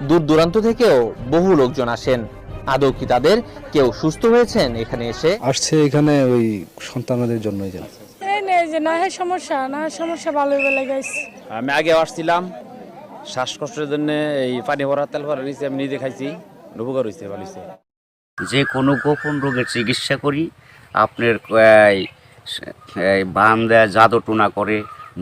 দূর দূরান্ত থেকেও বহু লোকজন আসেন। আদৌ কি তাদের কেউ সুস্থ হয়েছেন এখানে এসে? আসছে এখানে ওই সন্তানদের জন্যই যেন এই নেই যে না সমস্যা ভালো হয়ে গেছে। আমি আগে আসছিলাম শ্বাসকষ্টের জন্য, এই পানি ভরা তেল ভরা নিয়েছি, আমি নিজে খাইছি, উপকার হয়েছে, ভালো হয়েছে। যে কোনো গোপন রোগের চিকিৎসা করি। আপনার বান দেয়, জাদু টুনা করে,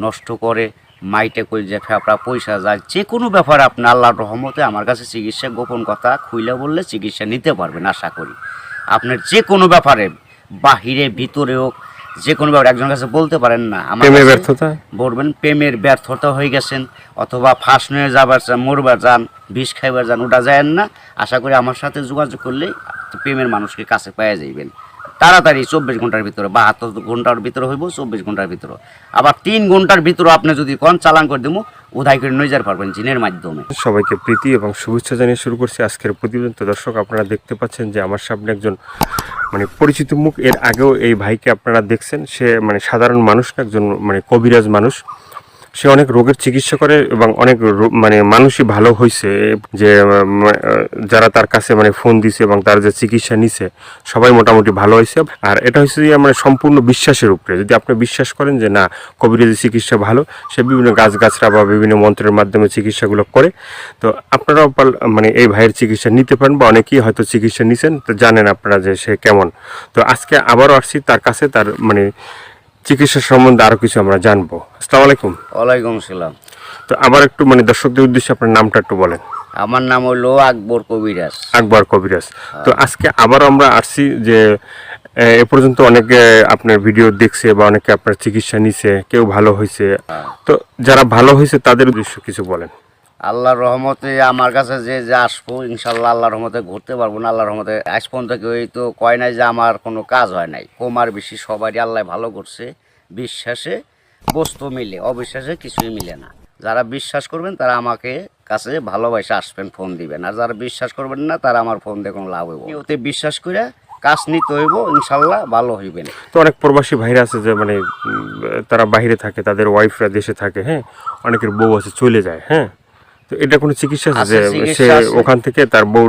নষ্ট করে, মাইটে কই যে ফেফড়া পয়সা যায়, যে কোনো ব্যাপারে আপনি আল্লাহর রহমতে আমার কাছে চিকিৎসা গোপন কথা খুইলে বললে চিকিৎসা নিতে পারবেন আশা করি। আপনার যে কোনো ব্যাপারে বাহিরে ভিতরে হোক, যে কোনো ব্যাপারে একজনের কাছে বলতে পারেন না আমার ব্যর্থতা বলবেন প্রেমের ব্যর্থতা হয়ে গেছেন, অথবা ফাঁস নিয়ে যাবার চান, মরবার যান, বিষ খাইবার যান, ওটা যায় না। আশা করি আমার সাথে যোগাযোগ করলে প্রেমের মানুষকে কাছে পেয়ে যাইবেন তাড়াতাড়ি। 24 ঘন্টার ভিতরে, 72 ঘন্টার ভিতরে হইব, 24 ঘন্টার ভিতরে। আবার 3 ঘন্টার ভিতরে আপনি যদি কোন চালান করে দেবো, উধাই করে নিয়ে যার পারবেন জিনের মাধ্যমে। সবাইকে প্রীতি এবং শুভেচ্ছা জানিয়ে শুরু করছি আজকের প্রতিবেদন। তো দর্শক, আপনারা দেখতে পাচ্ছেন যে আমার সামনে একজন পরিচিত মুখ। এর আগেও এই ভাইকে আপনারা দেখছেন। সে সাধারণ মানুষ না, একজন কবিরাজ মানুষ। সে অনেক রোগের চিকিৎসা করে এবং অনেক মানুষই ভালো হয়েছে। যে যারা তার কাছে ফোন দিছে এবং তার যে চিকিৎসা নিছে সবাই মোটামুটি ভালো হয়েছে। আর এটা হচ্ছে যে সম্পূর্ণ বিশ্বাসের উপরে। যদি আপনি বিশ্বাস করেন যে না, কবিরাজি চিকিৎসা ভালো, সে বিভিন্ন গাছগাছরা বা বিভিন্ন মন্ত্রের মাধ্যমে চিকিৎসাগুলো করে, তো আপনারাও এই ভাইয়ের চিকিৎসা নিতে পারেন, বা অনেকেই হয়তো চিকিৎসা নিছেন, তো জানেন আপনারা যে সে কেমন। তো আজকে আবারও আসছি তার কাছে, তার চিকিৎসা সম্বন্ধে আরো কিছু আমরা জানবো। আসসালামু আলাইকুম। ওয়ালাইকুম আসসালাম। তো আবার একটু দর্শকদের উদ্দেশ্যে আপনার নামটা একটু বলেন। আমার নাম হলো আকবর কবিরাজ। আকবর কবিরাজ। তো আজকে আবার আমরা আসছি যে এ পর্যন্ত অনেকে আপনার ভিডিও দেখছে বা অনেকে আপনার চিকিৎসা নিছে, কেউ ভালো হয়েছে। তো যারা ভালো হয়েছে তাদের উদ্দেশ্য কিছু বলেন। আল্লাহর রহমতে আমার কাছে যে আসবো, ইনশাল্লাহ আল্লাহর রহমতে ঘুরতে পারবো না। আল্লাহর রহমতে আজ পর্যন্ত কেউ তো কয় নাই যে আমার কোনো কাজ হয় নাই। কমার বেশি সবারই আল্লাহ ভালো করছে। বিশ্বাসে বস্তু মিলে, অবিশ্বাসে কিছুই মিলে না। যারা বিশ্বাস করবেন তারা আমাকে কাছে ভালোবাসে আসবেন, ফোন দিবেন। আর যারা বিশ্বাস করবেন না তারা আমার ফোন দিয়ে কোনো লাভ হইব। ওতে বিশ্বাস করে কাজ নিতে হইব, ইনশাল্লাহ ভালো হইবেন। তো অনেক প্রবাসী ভাইরা আছে যে তারা বাইরে থাকে, তাদের ওয়াইফরা দেশে থাকে, হ্যাঁ, অনেকের বউ আছে চলে যায়, হ্যাঁ। তো এটা কোনো চিকিৎসা আছে যে সে ওখান থেকে তার বউ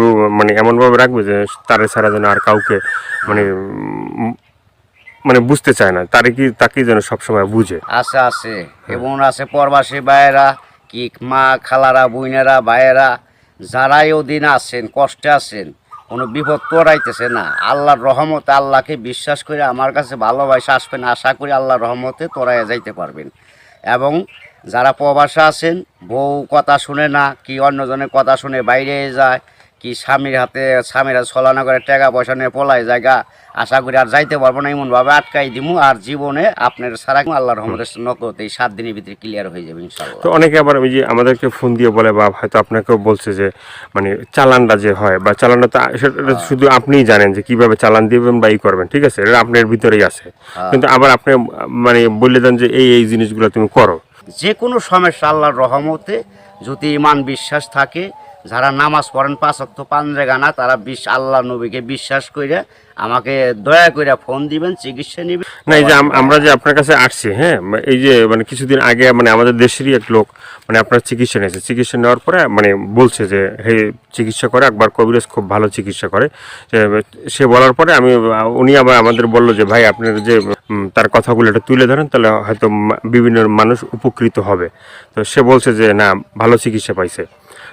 এমন ভাবে রাখবে যে তারে ছাড়া যেন আর কাউকে বুঝতে চায় না, তাকে যেন সবসময় বুঝে। আছে এবং আছে প্রবাসী ভাইয়েরা, কি মা খালারা, বোনেরা, ভাইয়েরা, যারাই ওদিন আছেন, কষ্টে আছেন, কোনো বিপদ তোরাইতেছে না, আল্লাহর রহমতে আল্লাহকে বিশ্বাস করে আমার কাছে ভালোবাসা আসবেন। আশা করি আল্লাহর রহমতে তোরাইয়া যাইতে পারবেন। এবং যারা প্রবাসে আছেন, বউ কথা শুনে না, কি অন্যজনের কথা শুনে বাইরে যায়, কি স্বামীরা ছলনা করে টাকা পয়সা নিয়ে পলায় জায়গা, আশা করি আর যাইতে পারবো না, এমনভাবে আটকাই দিমু। আর জীবনে আপনার সারা আল্লাহর রহমতের নকলতে এই 7 দিনের ভিতরে ক্লিয়ার হয়ে যাবে ইনশাআল্লাহ। তো অনেকে আবার ওই যে আমাদেরকে ফোন দিয়ে বলে, বা হয়তো আপনাকেও বলছে যে চালানটা যে হয়, বা চালানটা তো সেটা শুধু আপনিই জানেন যে কিভাবে চালান দিবেন বা করবেন, ঠিক আছে, এটা আপনার ভিতরেই আছে। কিন্তু আবার আপনি বলে দেন যে এই জিনিসগুলো তুমি করো। যে কোনো সমস্যা আল্লাহর রহমতে যদি ইমান বিশ্বাস থাকে, যারা নামাজ পড়েন 5 ওয়াক্ত 5 জায়গা না, তারা আল্লাহ নবীকে বিশ্বাস করে আমাকে দয়া করে ফোন দিবেন, চিকিৎসা নেবেন। না, এই যে আমরা যে আপনার কাছে আসছি, হ্যাঁ, এই যে কিছুদিন আগে আমাদের দেশেরই এক লোক আপনার চিকিৎসা নিয়েছে। চিকিৎসা নেওয়ার পরে বলছে যে হে, চিকিৎসা করে আকবর কবিরাজ খুব ভালো চিকিৎসা করে। সে বলার পরে উনি আবার আমাদের বললো যে ভাই, আপনার যে তার কথাগুলো এটা তুলে ধরেন, তাহলে হয়তো বিভিন্ন মানুষ উপকৃত হবে। তো সে বলছে যে না, ভালো চিকিৎসা পাইছে।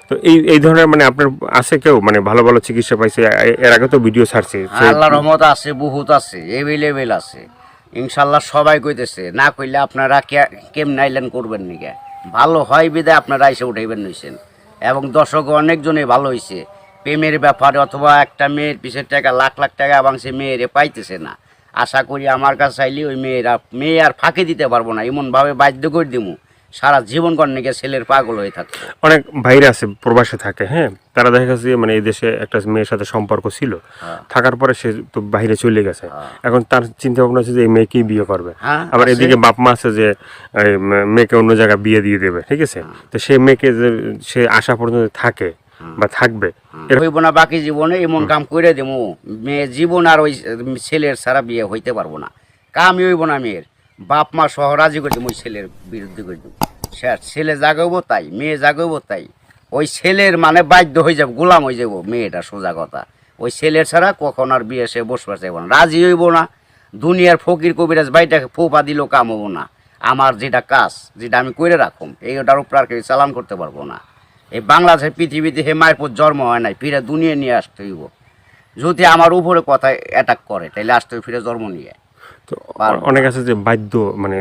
তো এই ধরনের আপনার আছে কেউ ভালো ভালো চিকিৎসা পাইছে? এর আগে তো ভিডিও ছাড়ছি। আল্লাহর রহমত আছে, বহুত আছে, এভেলেবেল আছে ইনশাল্লাহ। সবাই কইতেছে, না কইলে আপনারা কেমন আইলেন করবেন নিকে, ভালো হয় বিদায় আপনারা এসে উঠাইবেন নিছেন। এবং দর্শক অনেকজনে ভালো হয়েছে প্রেমের ব্যাপারে, অথবা একটা মেয়ের পিছের টাকা লাখ লাখ টাকা এবং সে মেয়েরে পাইতেছে না। আশা করি আমার কাছে চাইলে ওই মেয়ে আর ফাঁকি দিতে পারবো না, এমনভাবে বাধ্য করে দিমু সারা জীবন কর্ণিকে ছেলের পাগল হয়ে থাকে। অনেক ভাইরা আছে প্রবাসে থাকে, হ্যাঁ, তারা দেখা গেছে এই দেশে একটা মেয়ের সাথে সম্পর্ক ছিল, থাকার পরে সে তো বাইরে চলে গেছে। এখন তার চিন্তা ভাবনা আছে যে এই মেয়েকেই বিয়ে করবে। আবার এদিকে বাপ মা আছে যে মেয়েকে অন্য জায়গায় বিয়ে দিয়ে দেবে, ঠিক আছে। তো সেই মেয়েকে যে সে আশা পর্যন্ত থাকে বা থাকবে, হইব না বাকি জীবনে এমন কাম করে দেবো, মেয়ে জীবন আর ওই ছেলের ছাড়া বিয়ে হইতে পারবো না। কামই হইব না মেয়ের, বাপ মা সহ রাজি করে দেবো, ওই ছেলের বিরুদ্ধে করে দেবো। ছেলে জাগাবো তাই, মেয়ে জাগাবো তাই, ওই ছেলের মানে বাধ্য হয়ে যাবে, গোলাম হয়ে যাবো মেয়েটা, সোজা কথা। ওই ছেলের ছাড়া কখন আর বিয়ে সে বসবার চাইব না, রাজি হইব না। দুনিয়ার ফকির কবিরাজ বাইটাকে ফোপা দিলেও কাম হবো না। আমার যেটা কাজ, যেটা আমি করে রাখুম, এইটার উপর আর কেউ চালান করতে পারবো না। এই বাংলাদেশের পৃথিবীতে হে মায়ের পর জন্ম হয় নাই, ফিরে দুনিয়া নিয়ে আসতে হইব। যদি আমার উপরে কথা অ্যাটাক করে তাহলে আসতে হইব ফিরে জন্ম নিয়ে। তো অনেক আছে যে বাধ্য, মানে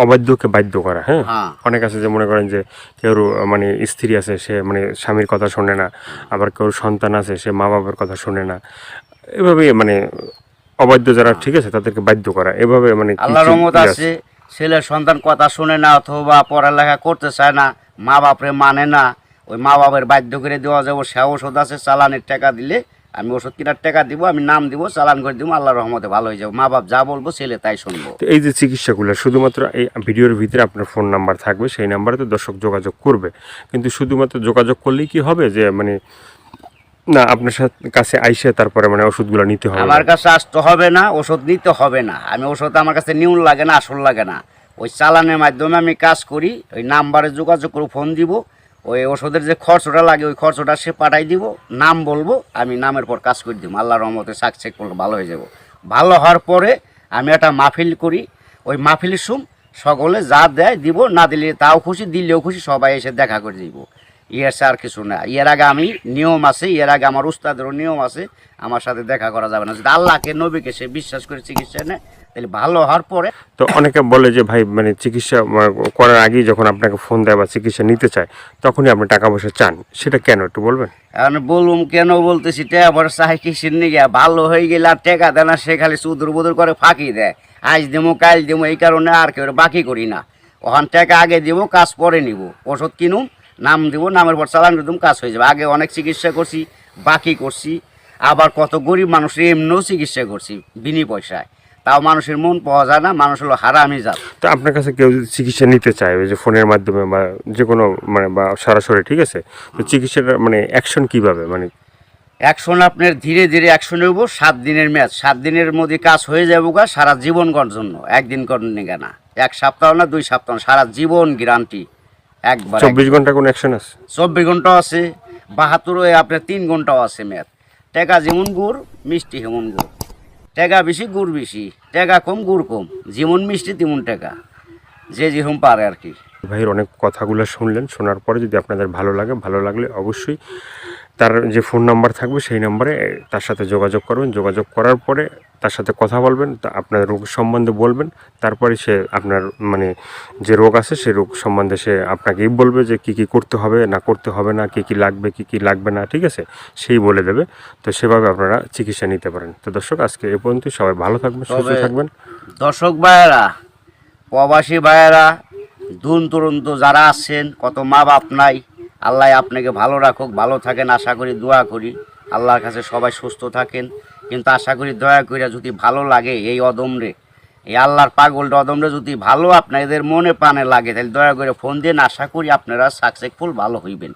অবাধ্যকে বাধ্য করা, হ্যাঁ। হ্যাঁ। অনেক আছে যে মনে করেন যে কেউ মানে স্ত্রী আছে, সে মানে স্বামীর কথা শোনে না, আবার কেউ সন্তান আছে, সে মা বাবার কথা শোনে না, এভাবে মানে অবাধ্য যারা, ঠিক আছে, তাদেরকে বাধ্য করা, এভাবে মানে কি আল্লাহর কি রহমত ইয়ে আছে, ছেলের সন্তান কথা শুনে না অথবা পড়ালেখা করতে চায় না, মা বাপরে মানে না, ওই মা বাপের বাধ্য করে দেওয়া যাবো। সে ওষুধ আছে, চালানের টাকা দিলে আমি ওষুধ কেনার টাকা দিব, আমি নাম দিব, চালান করে দিব, আল্লাহর রহমতে ভালো হয়ে যাবো। মা বাপ যা বলবো ছেলে তাই শুনবো। তো এই যে চিকিৎসাগুলো শুধুমাত্র এই ভিডিওর ভিতরে আপনার ফোন নাম্বার থাকবে, সেই নাম্বারে তো দর্শক যোগাযোগ করবে, কিন্তু শুধুমাত্র যোগাযোগ করলেই কি হবে যে মানে না আপনার কাছে আইসে তারপরে মানে ওষুধগুলো নিতে হবে? আমার কাছে আসতে হবে না, ওষুধ নিতে হবে না। আমি ওষুধ আমার কাছে নিউন লাগে না, আসল লাগে না। ওই চালানের মাধ্যমে আমি কাজ করি, ওই নাম্বারে যোগাযোগ করে ফোন দিব, ওই ওষুধের যে খরচটা লাগে ওই খরচটা সে পাঠাই দিব, নাম বলবো, আমি নামের পর কাজ করে দিব। আল্লাহর রহমতে সাকসেস করলে ভালো হয়ে যাব। ভালো হওয়ার পরে আমি একটা মাহফিল করি, ওই মাহফিলের সুম সকলে যা দেয় দিব, না দিলে তাও খুশি, দিলেও খুশি, সবাই এসে দেখা করে দিব। ইয়ের আর কিছু না। এর আগে আমি নিয়ম আছে, এর আগে আমার উস্তাদেরও নিয়ম আছে, আমার সাথে দেখা করা যাবে না। যদি আল্লাহকে নবীকে সে বিশ্বাস করে চিকিৎসা নেয় তাহলে ভালো হওয়ার পরে। তো অনেকে বলে যে ভাই মানে চিকিৎসা করার আগেই যখন আপনাকে ফোন দেয় বা চিকিৎসা নিতে চায় তখনই আপনি টাকা পয়সা চান, সেটা কেন একটু বলবেন? এখন বলুম কেন বলতেছি, টাকা পয়সা চাই কিসের নিয়ে? ভালো হয়ে গেলে আর টাকা দেয় না, সে খালি সুদূর বুদুর করে ফাঁকি দেয়, আজ দেবো কাল দেবো, এই কারণে আর কেউ বাকি করি না। ওখান টাকা আগে দিব, কাজ পরে নিব। ওষুধ কিনুম, নাম দিব, নামের পর চালান করে দিম, কাজ হয়ে যাবে। আগে অনেক চিকিৎসা করছি, বাকি করছি, আবার কত গরিব মানুষের এমনিও চিকিৎসা করছি বিনি পয়সায়, তাও মানুষের মন পাওয়া যায় না। মানুষ হলো হারামি জাত। তো আপনার কাছে কেউ যদি চিকিৎসা নিতে চায় ওই যে ফোনের মাধ্যমে বা যে কোনো মানে বা সরাসরি, ঠিক আছে, তো চিকিৎসাটা মানে অ্যাকশন কীভাবে, মানে অ্যাকশন আপনার ধীরে ধীরে অ্যাকশন হইব। 7 দিনের ম্যাচ, 7 দিনের মধ্যে কাজ হয়ে যাবো গা, সারা জীবন করার জন্য। একদিন করেন না, 1 সপ্তাহ না 2 সপ্তাহ, সারা জীবন গ্যারান্টি। একবার 24 ঘন্টা কোনো অ্যাকশন আছে? 24 ঘন্টাও আছে, 72 আপনার 3 ঘন্টাও আছে ম্যাচ। টাকা যেমন গুড়, মিষ্টি হেমন গুড়। টাকা বেশি, গুড় বেশি, টাকা কম, গুড় কম, যেমন মিষ্টি তেমন টাকা, যে যেরকম পারে আর কি। ভাইয়ের অনেক কথাগুলো শুনলেন, শোনার পরে যদি আপনাদের ভালো লাগে, ভালো লাগলে অবশ্যই তার যে ফোন নাম্বার থাকবে সেই নাম্বারে তার সাথে যোগাযোগ করবেন। যোগাযোগ করার পরে তার সাথে কথা বলবেন, তা আপনার রোগ সম্বন্ধে বলবেন, তারপরে সে আপনার মানে যে রোগ আছে সেই রোগ সম্বন্ধে সে আপনাকেই বলবে যে কী কী করতে হবে না করতে হবে না, কী কী লাগবে কী কী লাগবে না, ঠিক আছে, সেই বলে দেবে। তো সেভাবে আপনারা চিকিৎসা নিতে পারেন। তো দর্শক আজকে এ পর্যন্ত, সবাই ভালো থাকবেন, সুস্থ থাকবেন। দর্শক ভাইয়েরা, প্রবাসী ভাইয়েরা, দূর দূরান্ত যারা আছেন, কত মা বাপ নাই, আল্লাহ আপনাকে ভালো রাখুক, ভালো থাকেন আশা করি, দোয়া করি আল্লাহর কাছে সবাই সুস্থ থাকেন। কিন্তু আশা করি দয়া করে যদি ভালো লাগে এই অদমরে, এই আল্লাহর পাগলটা অদমরে যদি ভালো আপনাদের মনে প্রাণে লাগে, তাহলে দয়া করে ফোন দিন। আশা করি আপনারা সাকসেসফুল ভালো হইবেন।